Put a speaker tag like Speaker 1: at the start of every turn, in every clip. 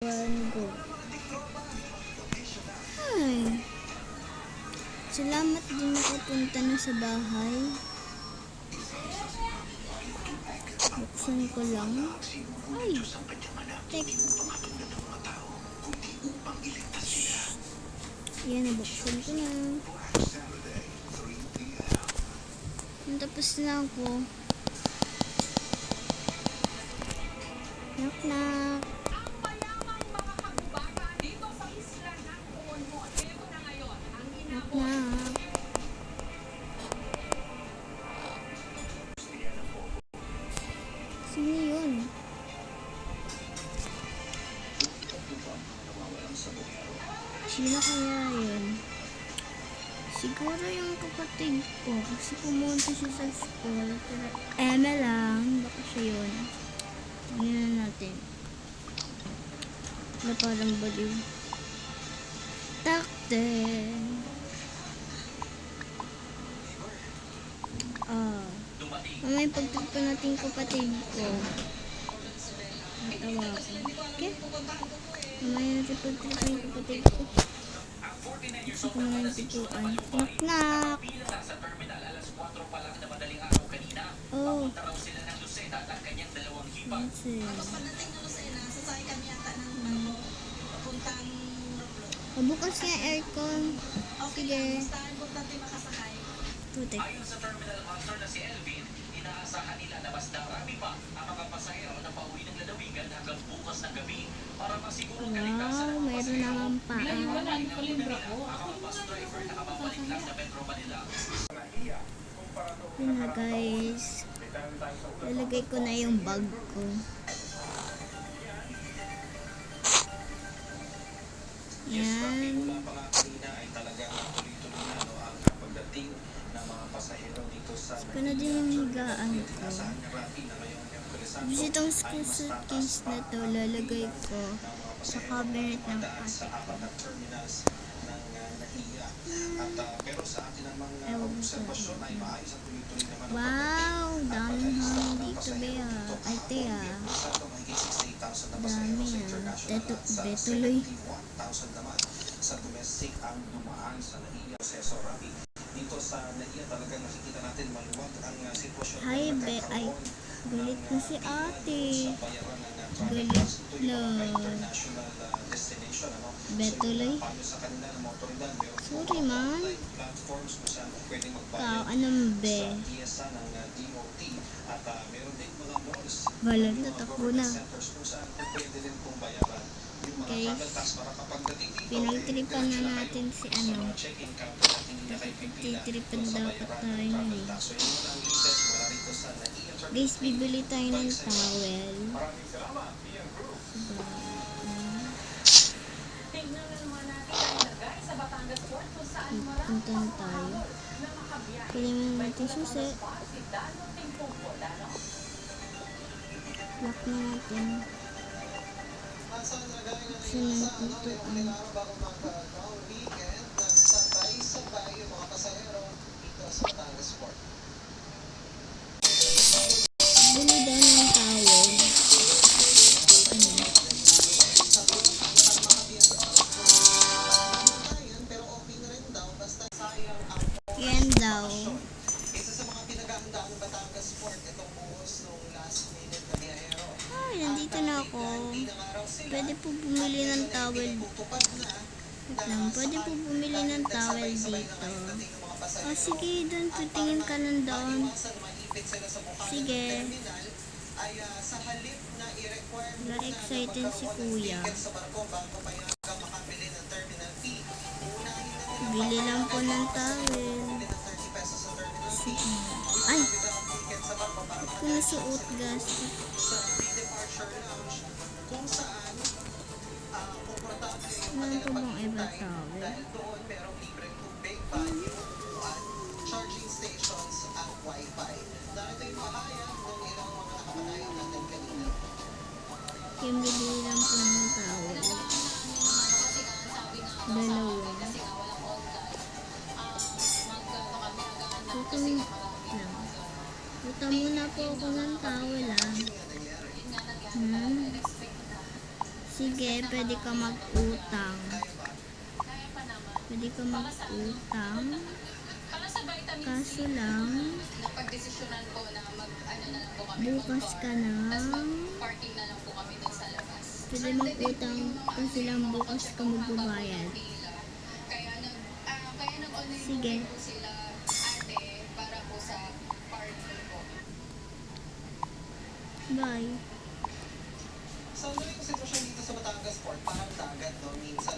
Speaker 1: Go. Ay. Salamat din nakapunta na sa bahay. Buksan ko lang. Ay. Tek. Yan, nabuksan ko na. Tapos na ako. Knock knock. Knock knock. Sino yun? Sino kaya yun? Siguro yung kapatid ko kasi pumunta siya sa school. Pero Emma lang. Baka siya yun. Tingnan natin. Na parang baliw. Takten. Mamaya pagtagpo natin kapatid ko. Natawa ko. Okay? Mamaya natin pagtagpo yung kapatid ko. Gusto ko naman tipuan. Knock knock. Oh. Mabukas niya aircon. Sige. Putik.
Speaker 2: Ayon sa terminal master na si Elvin, inaasahan nila na mas darami pa ang mga pasahero na pauwi ng lalawigan hanggang bukas ng gabi para masigurong kaligtasan ng
Speaker 1: mayroon naman pa.
Speaker 2: Ang mga bus driver na kababalik lang na Metro Manila.
Speaker 1: Yun na guys. Lalagay ko na yung bag ko. Yan. Ko na din yung higaan ko. Tapos itong suitcase na to, lalagay ko sa cabinet ng ate ko. Ewan ko. Wow! Daming hangin dito, Bea. Ay, Tea. Dami yan. Betuloy.
Speaker 3: Sa domestic ang dumaan sa NAIA proseso rapi. Dito sa NAIA talagang nakikita natin maluwag ang sitwasyon.
Speaker 1: Hi, Be. Ay, galit na si ate. Galit na. Betuloy. Sorry, man. Kao, anong be? Balat na, takbo na. Okay. Pinagtripan na natin si ano. Titripan dapat tayo nun eh. Guys, bibili tayo ng towel. Puntan tayo. Kailangan natin susi. Lock na natin. Gusto ng pintuan. Bili daw ng towel. Yan daw.
Speaker 3: Isa sa mga pinag-ahandaan ng Batangas Port itong buhos nung last minute na biyahero.
Speaker 1: Ay, nandito na ako. Pwede po bumili ng towel. Pwede po bumili ng towel dito. O sige, doon tutingin ka lang doon. Sige. Wala excited si kuya. Bili lang po ng towel. Ay! Ba't ko nasuot gas? Meron ko bang iba towel?
Speaker 3: Charging stations at Wi-Fi. Narito yung pahayag ng ilang mga nakapanayan natin kanina.
Speaker 1: Kaya bili lang po ng towel. Dalawa. Puta muna po ako ng towel ah. Sige, pwede ka mag-utang. Pwede ka mag-utang. Kaso lang,
Speaker 4: Napagdesisyonan ko na mag-ano na lang po kami.
Speaker 1: bukas ka na.
Speaker 4: Parking na lang po kami dun sa labas.
Speaker 1: Pwede mag-utang kasi lang bukas ka magbabayad.
Speaker 4: Kaya nag-online
Speaker 1: Sige.
Speaker 4: po sila ate para po sa parking po.
Speaker 1: Bye.
Speaker 3: Sa ganitong sitwasyon dito sa Batangas Port, parang dagat, no? Minsan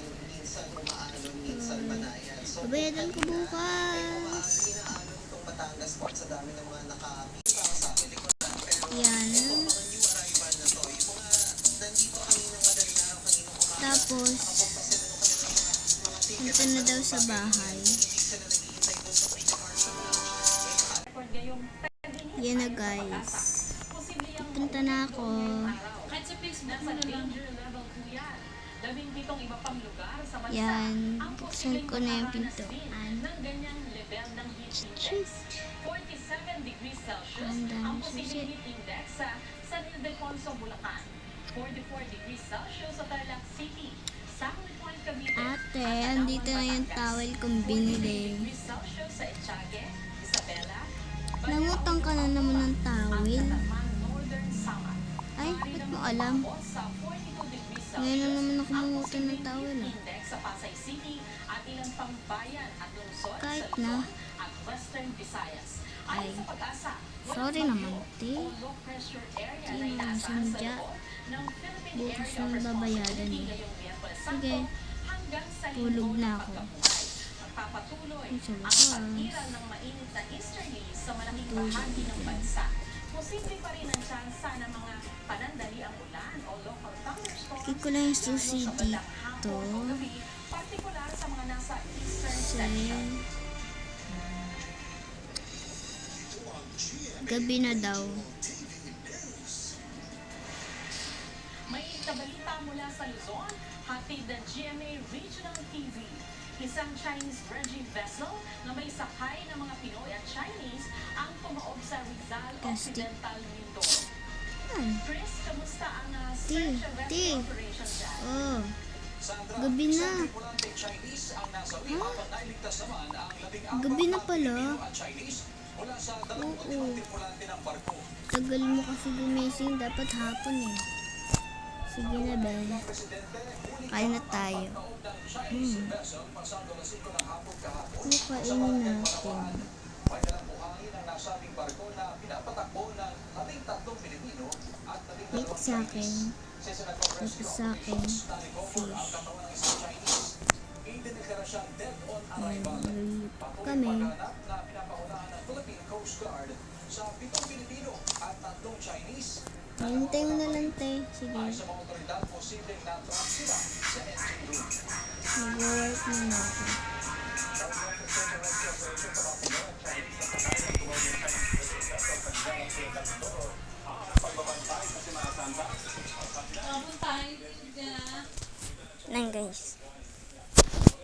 Speaker 3: umaalon, minsan manayan. So,
Speaker 1: Babayadan ko bukas.
Speaker 3: inaalon itong Batangas Port sa dami ng mga nakapita sa akin likuran. Pero
Speaker 1: Yan.
Speaker 3: mga new arrival na to, yung mga nandito kaninang madaling araw, kaninang umaga,
Speaker 1: Tapos,
Speaker 3: nakapagpa sila ng kanilang mga ticket.
Speaker 1: punta na daw sa bahay.
Speaker 3: Hindi sila naghihintay doon sa Pizza Carson Lounge.
Speaker 1: Yan na guys. Punta na ako.
Speaker 4: Kahit sa Facebook
Speaker 2: Nasa danger level po yan. 17 iba pang lugar sa bansa
Speaker 1: Yan.
Speaker 2: ang
Speaker 1: Buksan ko na yung pintuan.
Speaker 2: ng ganyang level ng heat
Speaker 1: Cheers.
Speaker 2: index. 47 degrees Celsius
Speaker 1: Ang dami
Speaker 2: ang
Speaker 1: susi.
Speaker 2: posibleng heat index sa San Ildefonso, Bulacan. 44 degrees Celsius sa Tarlac City. Sa Point Cavite.
Speaker 1: Ate, andito na yung towel kong binili.
Speaker 2: 43 degrees Celsius sa Etiague, Isabela.
Speaker 1: Nangutang ka na naman ng
Speaker 2: Ang
Speaker 1: towel.
Speaker 2: Katarman, Northern Samar.
Speaker 1: Ay, ba't mo alam?
Speaker 2: Sa 42 degrees Celsius.
Speaker 1: Ngayon na naman ako
Speaker 2: ang
Speaker 1: mangutang ng
Speaker 2: posibleng
Speaker 1: towel,
Speaker 2: heat
Speaker 1: ah.
Speaker 2: index sa Pasay City at ilang pang bayan at lungsod
Speaker 1: Kahit
Speaker 2: sa
Speaker 1: na.
Speaker 2: Luzon at Western Visayas.
Speaker 1: Ay,
Speaker 2: Ayon sa pag-asa,
Speaker 1: sorry
Speaker 2: walang
Speaker 1: naman,
Speaker 2: bagyo
Speaker 1: te.
Speaker 2: o low pressure area
Speaker 1: Di
Speaker 2: na
Speaker 1: naman
Speaker 2: inaasahan sa
Speaker 1: sandya.
Speaker 2: loob ng Philippine
Speaker 1: Bukas
Speaker 2: Area of
Speaker 1: na babayaran
Speaker 2: Responsibility
Speaker 1: eh.
Speaker 2: ngayong Miyerkules
Speaker 1: Sige.
Speaker 2: Santo hanggang sa
Speaker 1: Tulog
Speaker 2: linggo
Speaker 1: na
Speaker 2: ng
Speaker 1: ako.
Speaker 2: pagkabuhay. Magpapatuloy
Speaker 1: Ay, sa
Speaker 2: ang
Speaker 1: wakas.
Speaker 2: pag-iral ng mainit na easterlies sa malaking
Speaker 1: Tulog
Speaker 2: bahagi ng
Speaker 1: din.
Speaker 2: bansa. Posible pa rin ang tsansa ng mga panandali ang ulan o local thunderstorms.
Speaker 1: Ikit ko lang yung susi
Speaker 2: lalo sa bandang
Speaker 1: dito.
Speaker 2: hapon o gabi, partikular sa mga nasa eastern
Speaker 1: Kasi,
Speaker 2: section.
Speaker 1: gabi na daw.
Speaker 2: May ikabalita mula sa Luzon, hatid ng GMA Regional TV. Isang Chinese dredging vessel na may sakay ng mga Pinoy at Chinese ang tumaob sa Rizal
Speaker 1: Plastic.
Speaker 2: Occidental, Mindoro.
Speaker 1: Yan.
Speaker 2: Chris, kamusta ang
Speaker 1: Ti,
Speaker 2: search and
Speaker 1: ti.
Speaker 2: rescue operation dyan?
Speaker 1: Oh,
Speaker 3: Sandra,
Speaker 1: gabi na.
Speaker 3: isang tripulanteng Chinese ang nasawi habang nailigtas naman ang 14
Speaker 1: Gabi na pala.
Speaker 3: Pilipino at Chinese mula sa 25
Speaker 1: Oo.
Speaker 3: tripulante ng barko.
Speaker 1: Tagal mo kasi gumising. Dapat hapon eh. Sige na, Ben.
Speaker 3: Presidente, huli
Speaker 1: Kain na tayo.
Speaker 3: kaob ng Chinese vessel pasado alas 5 ng hapon kahapon.
Speaker 1: Ano kainin natin?
Speaker 3: May dalang buhangin ang nasabing barko na pinapatakbo ng 13 Pilipino at 12
Speaker 1: Dito sa akin.
Speaker 3: Si Senator
Speaker 1: Dito
Speaker 3: Rescue
Speaker 1: sa akin.
Speaker 3: Operations na recover ang katawan ng isang Chinese. Idineklara siyang dead on arrival.
Speaker 1: Ayun.
Speaker 3: Patuloy
Speaker 1: Kami.
Speaker 3: paghahanap na pinapakunahan ng Philippine Coast Guard sa 7 Pilipino at 3 Chinese.
Speaker 1: Hintay mo na lang, te. Sige.
Speaker 3: Ayon sa mga otoridad, posibleng na-trap sila sa engine room.
Speaker 1: Mag-work muna ako. Lang guys.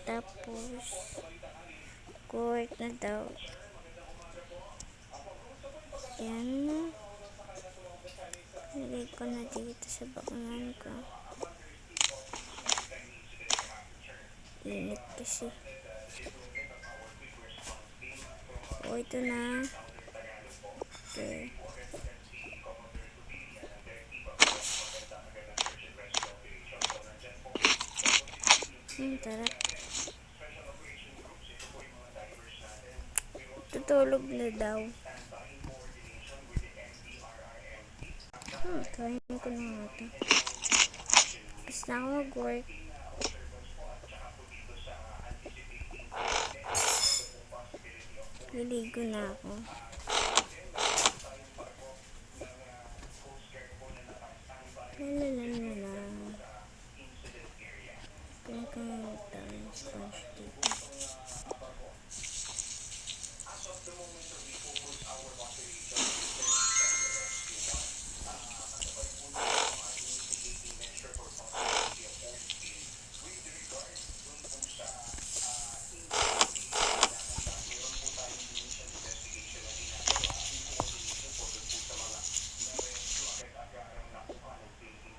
Speaker 1: Tapos, court na daw. Yan. Lagay ko na dito sa bakunan ko. Init kasi. O, ito na. Okay. Tara. Tutulog na daw. Kain ko na nga ito. Tapos na ako mag-work. Liligo na ako. Lalalala. Pinakalimutan yung sponge dito.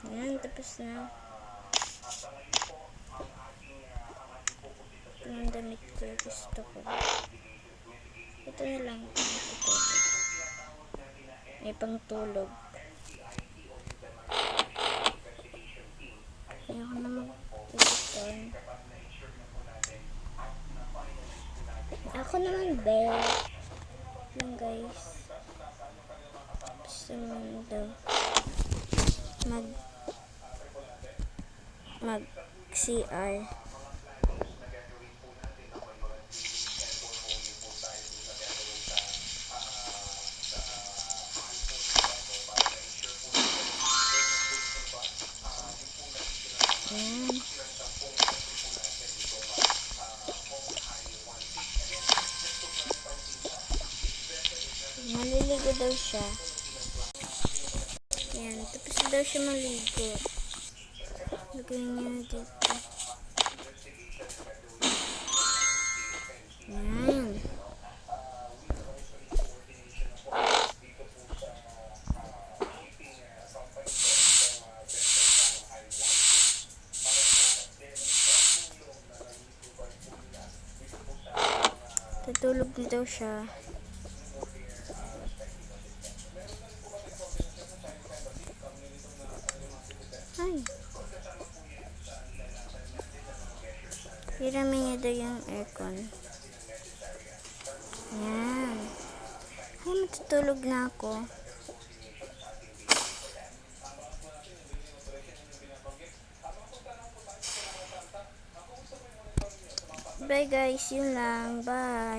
Speaker 1: Ayan, tapos na. gamit ko. Gusto ko. Ito na lang. Pangtulog. May pangtulog. Ayoko na mag-ititon. Ako naman, be. Lang, guys. Gusto naman daw. Mag-CR. Ayan. Maliligo daw siya. Ayan, tapos daw siya maligo. Lagay niya na dito. Ayan. Tutulog na daw siya. Ay. Hiramin niya daw yung aircon. Ayan. Ay, matutulog na ako. Bye guys, yun lang. Bye.